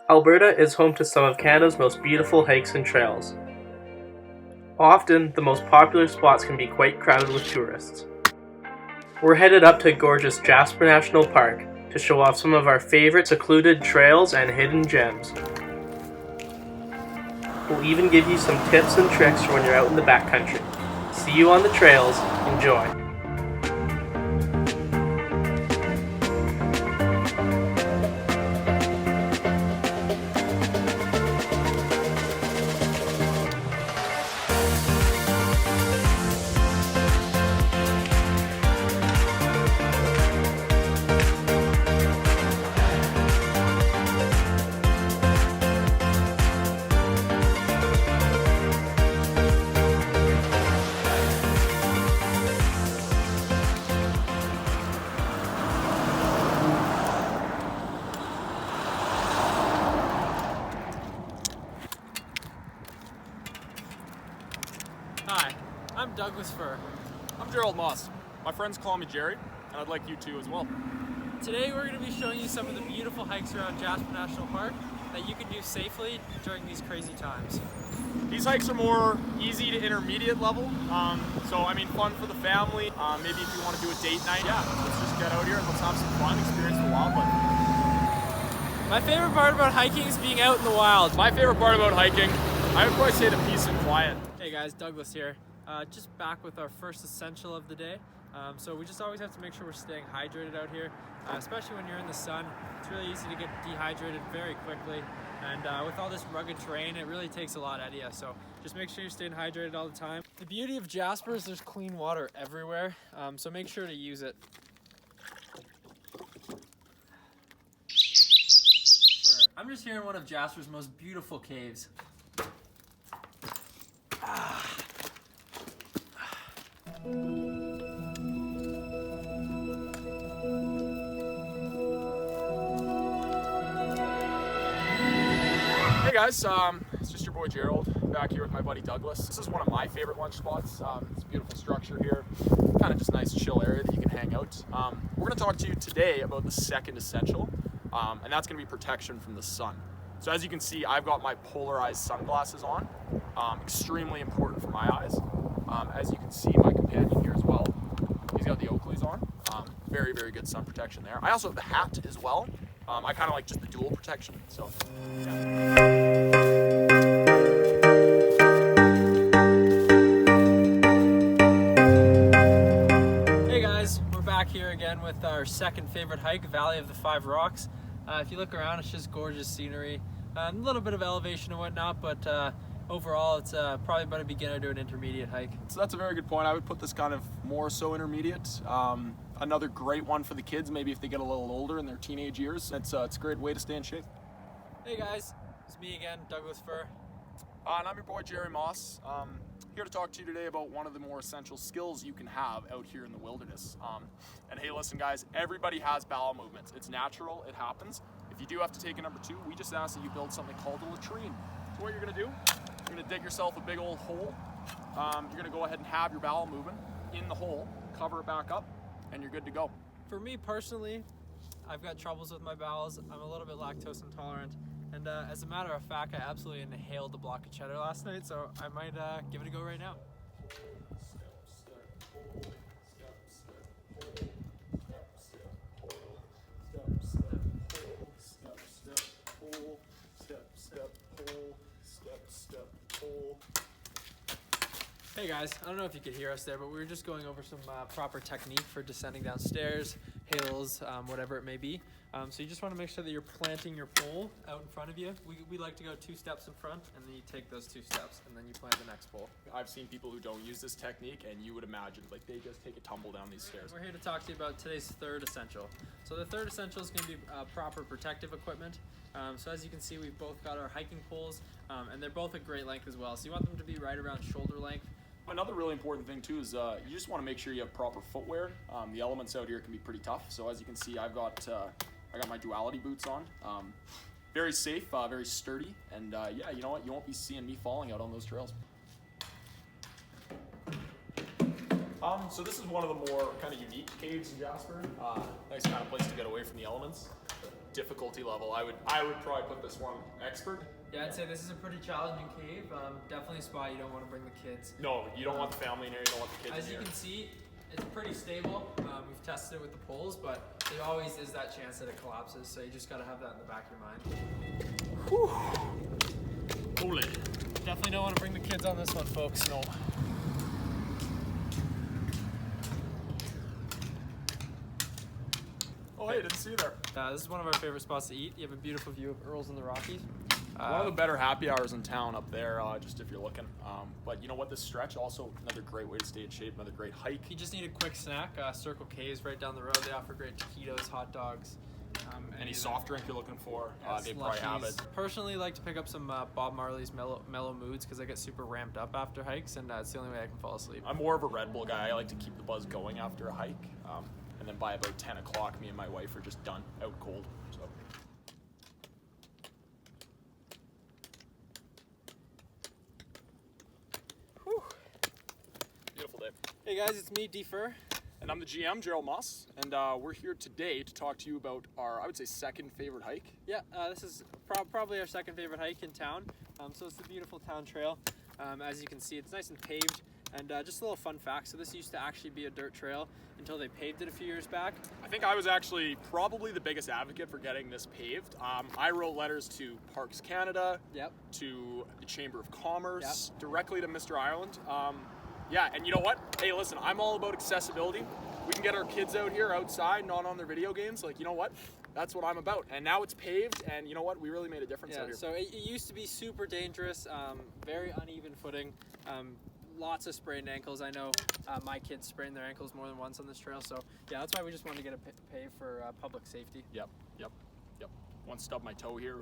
Alberta is home to some of Canada's most beautiful hikes and trails. Often, the most popular spots can be quite crowded with tourists. We're headed up to gorgeous Jasper National Park to show off some of our favorite secluded trails and hidden gems. We'll even give you some tips and tricks for when you're out in the backcountry. See you on the trails. Enjoy! Hi, I'm Douglas Fur. I'm Gerald Moss. My friends call me Jerry, and I'd like you to as well. Today we're going to be showing you some of the beautiful hikes around Jasper National Park that you can do safely during these crazy times. These hikes are more easy to intermediate level, so I mean fun for the family. Maybe if you want to do a date night, yeah, let's just get out here and let's have some fun, experience the wildlife. My favorite part about hiking is being out in the wild. My favorite part about hiking, I would probably say the peace and quiet. Hey guys, Douglas here. Just back with our first essential of the day. So we just always have to make sure we're staying hydrated out here, especially when you're in the sun. It's really easy to get dehydrated very quickly, and with all this rugged terrain, it really takes a lot out of you. So just make sure you're staying hydrated all the time. The beauty of Jasper is there's clean water everywhere, so make sure to use it. I'm just here in one of Jasper's most beautiful caves. Hey guys, it's just your boy Gerald, back here with my buddy Douglas. This is one of my favorite lunch spots. It's a beautiful structure here, kind of just nice chill area that you can hang out. We're going to talk to you today about the second essential, and that's going to be protection from the sun. So as you can see, I've got my polarized sunglasses on, extremely important for my eyes. As you can see, my companion here as well, he's got the Oakleys on, very, very good sun protection there. I also have the hat as well. I kind of like just the dual protection, so yeah. Hey guys, we're back here again with our second favorite hike, Valley of the Five Rocks. If you look around, it's just gorgeous scenery, a little bit of elevation and whatnot, but overall it's probably about a beginner to an intermediate hike. So that's a very good point. I would put this kind of more so intermediate. Another great one for the kids, maybe if they get a little older in their teenage years. It's a great way to stay in shape. Hey guys, it's me again, Douglas Fur. And I'm your boy Jerry Moss. Here to talk to you today about one of the more essential skills you can have out here in the wilderness. And hey, listen guys, everybody has bowel movements. It's natural, it happens. If you do have to take a number two, we just ask that you build something called a latrine. So what you're gonna do, you're gonna dig yourself a big old hole. You're gonna go ahead and have your bowel movement in the hole, cover it back up, and you're good to go. For me personally, I've got troubles with my bowels. I'm a little bit lactose intolerant. And as a matter of fact, I absolutely inhaled a block of cheddar last night, so I might give it a go right now. Hey guys, I don't know if you could hear us there, but we were just going over some proper technique for descending downstairs, hills, whatever it may be. So you just want to make sure that you're planting your pole out in front of you. We like to go 2 steps in front, and then you take those 2 steps, and then you plant the next pole. I've seen people who don't use this technique, and you would imagine like they just take a tumble down these stairs. We're here to talk to you about today's third essential. So the third essential is going to be proper protective equipment. So as you can see, we've both got our hiking poles, and they're both a great length as well. So you want them to be right around shoulder length. Another really important thing too is you just want to make sure you have proper footwear. The elements out here can be pretty tough. So as you can see, I got my duality boots on. Very safe, very sturdy, and yeah, you know what? You won't be seeing me falling out on those trails. So this is one of the more kind of unique caves in Jasper. Nice kind of place to get away from the elements. difficulty level, I would probably put this one expert. Yeah, I'd say this is a pretty challenging cave. Definitely a spot you don't want to bring the kids. No, you don't want the family in here, you don't want the kids As in you here. can see, it's pretty stable. We've tested it with the poles, but there always is that chance that it collapses, so you just got to have that in the back of your mind. Holy. Definitely don't want to bring the kids on this one, folks. No. Oh, hey, didn't see you there. This is one of our favorite spots to eat. You have a beautiful view of Earls in the Rockies. One of the better happy hours in town up there, just if you're looking. But you know what, this stretch, also another great way to stay in shape, another great hike. You just need a quick snack. Circle K is right down the road. They offer great taquitos, hot dogs. Any soft drink you're looking for, they slushies. probably have it. Personally, like to pick up some Bob Marley's Mellow Moods because I get super ramped up after hikes, and it's the only way I can fall asleep. I'm more of a Red Bull guy. I like to keep the buzz going after a hike. And then by about 10 o'clock, me and my wife are just done, out cold. So. Whew. Beautiful day. Hey guys, it's me, Defer. And I'm the GM, Gerald Moss, and we're here today to talk to you about our, I would say, second favorite hike. Yeah, this is probably our second favorite hike in town. So it's the beautiful town trail. As you can see, it's nice and paved. And just a little fun fact, so this used to actually be a dirt trail until they paved it a few years back. I think I was actually probably the biggest advocate for getting this paved. I wrote letters to Parks Canada, Yep. to the Chamber of Commerce, Yep. directly to Mr. Ireland. Yeah, and you know what? Hey, listen, I'm all about accessibility. We can get our kids out here outside, not on their video games. Like, you know what? That's what I'm about. And now it's paved, and you know what? We really made a difference out here. So it used to be super dangerous, very uneven footing. Lots of sprained ankles. I know my kids sprained their ankles more than once on this trail. So yeah, that's why we just wanted to get it paved for public safety. Yep. One stub my toe here.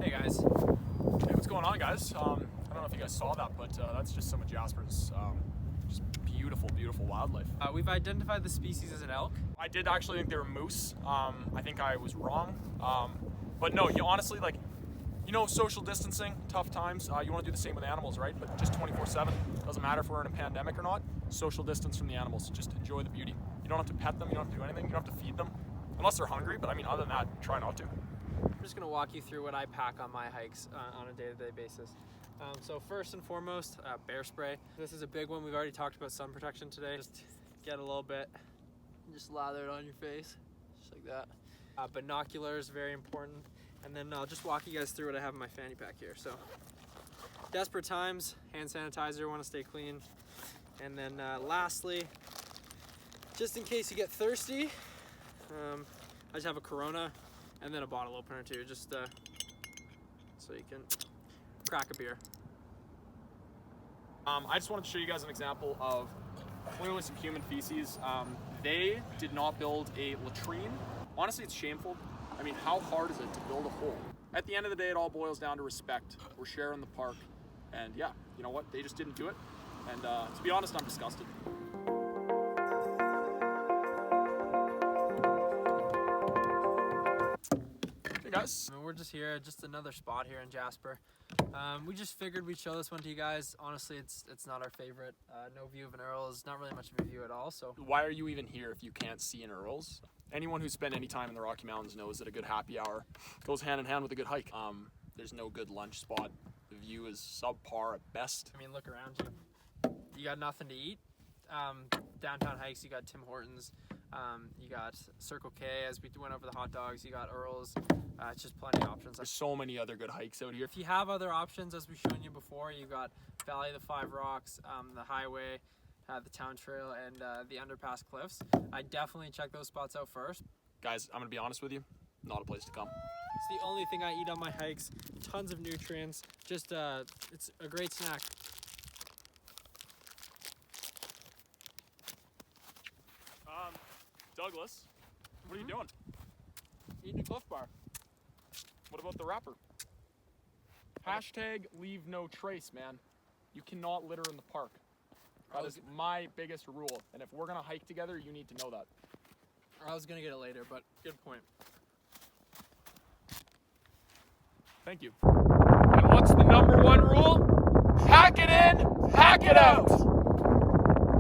Hey guys. Hey, what's going on, guys? I don't know if you guys saw that, but that's just some of Jasper's just beautiful, beautiful wildlife. We've identified the species as an elk. I did actually think they were moose. I think I was wrong. But no, you honestly, like, you know, social distancing, tough times. You want to do the same with animals, right? But just 24/7. Doesn't matter if we're in a pandemic or not. Social distance from the animals. Just enjoy the beauty. You don't have to pet them. You don't have to do anything. You don't have to feed them. Unless they're hungry. But I mean, other than that, try not to. I'm just going to walk you through what I pack on my hikes on a day-to-day basis. So first and foremost, bear spray. This is a big one. We've already talked about sun protection today. Just get a little bit, just lather it on your face, just like that. Binoculars, very important. And then I'll just walk you guys through what I have in my fanny pack here. So desperate times, hand sanitizer, want to stay clean. And then lastly, just in case you get thirsty, I just have a Corona and then a bottle opener too, just so you can crack a beer. I just wanted to show you guys an example of clearly some human feces. They did not build a latrine. Honestly, it's shameful. I mean, how hard is it to build a hole? At the end of the day, it all boils down to respect. We're sharing the park. And yeah, you know what? They just didn't do it. And to be honest, I'm disgusted. Hey guys. We're just here, just another spot here in Jasper. We just figured we'd show this one to you guys. Honestly, it's not our favorite. No view of an Earl is not really much of a view at all. So why are you even here if you can't see an Earls? Anyone who's spent any time in the Rocky Mountains knows that a good happy hour goes hand in hand with a good hike. There's no good lunch spot. The view is subpar at best. I mean, look around you. You got nothing to eat. Downtown hikes, you got Tim Hortons. You got Circle K, as we went over the hot dogs. You got Earls. It's just plenty of options. There's so many other good hikes out here. If you have other options, as we've shown you before, you got Valley of the Five Rocks, the highway, the town trail, and the underpass cliffs. I definitely check those spots out first. Guys, I'm gonna be honest with you, not a place to come. It's the only thing I eat on my hikes. Tons of nutrients. Just it's a great snack. Douglas, what are you doing? Eating a Cliff Bar. What about the wrapper? Hashtag leave no trace, man. You cannot litter in the park. That is my biggest rule. And if we're gonna hike together, you need to know that. I was gonna get it later, but good point. Thank you. And what's the #1 rule? Pack it in, pack it out.